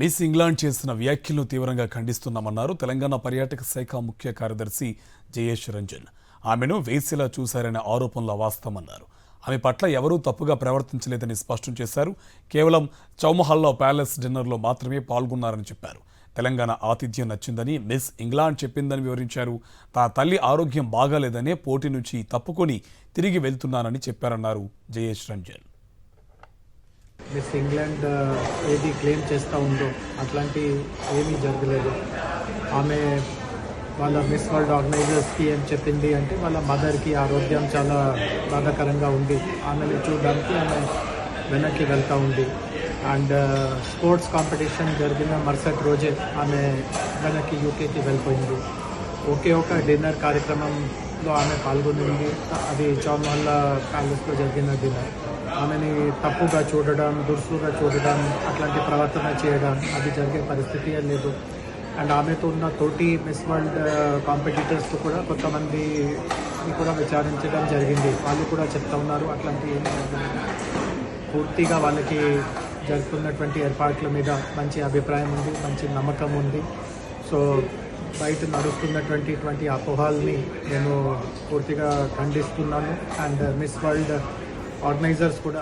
Miss England చేసిన వ్యాఖ్యలను తీవ్రంగా ఖండిస్తున్నామన్నారు తెలంగాణ పర్యాటక శాఖ ముఖ్య కార్యదర్శి జయేష్ రంజన్. ఆమెను వేసిలా చూశారనే ఆరోపణలు అవాస్తవమన్నారు. ఆమె పట్ల ఎవరూ తప్పుగా ప్రవర్తించలేదని స్పష్టం చేశారు. కేవలం చౌమహల్లా ప్యాలెస్ డిన్నర్లో మాత్రమే పాల్గొన్నారని చెప్పారు. తెలంగాణ ఆతిథ్యం నచ్చిందని మిస్ ఇంగ్లాండ్ చెప్పిందని వివరించారు. తన తల్లి ఆరోగ్యం బాగాలేదనే పోటీ నుంచి తప్పుకొని తిరిగి వెళ్తున్నానని చెప్పారన్నారు జయేష్ రంజన్. మిస్ ఇంగ్లాండ్ ఏది క్లెయిమ్ చేస్తూ ఉందో అట్లాంటి ఏమీ జరగలేదు. ఆమె వాళ్ళ మిస్ వరల్డ్ ఆర్గనైజర్స్కి ఏం చెప్పింది అంటే వాళ్ళ మదర్కి ఆరోగ్యం చాలా బాధాకరంగా ఉంది, ఆమెను చూడడానికి ఆమె వెనక్కి వెళ్తూ ఉంది. అండ్ స్పోర్ట్స్ కాంపిటీషన్ జరిగిన మరుసటి రోజే ఆమె వెనక్కి యూకేకి వెళ్ళిపోయింది. ఒకే ఒక డిన్నర్ కార్యక్రమంలో ఆమె పాల్గొనింది, అది చౌమహల్లా ప్యాలెస్లో జరిగిన డిన్నర్. ఆమెని తప్పుగా చూడడం, దురుసుగా చూడడం, అట్లాంటి ప్రవర్తన చేయడం అది జరిగే పరిస్థితి లేదు. అండ్ ఆమెతో ఉన్న తోటి మిస్ వరల్డ్ కాంపిటీటర్స్ కూడా కొంతమందిని కూడా విచారించడం జరిగింది. వాళ్ళు కూడా చెప్తా ఉన్నారు అట్లాంటి పూర్తిగా వాళ్ళకి జరుగుతున్నటువంటి ఏర్పాట్ల మీద మంచి అభిప్రాయం ఉంది, మంచి నమ్మకం ఉంది. సో బయట నడుస్తున్నటువంటి అపోహల్ని నేను పూర్తిగా ఖండిస్తున్నాను. అండ్ మిస్ వరల్డ్ ఆర్గనైజర్స్ కూడా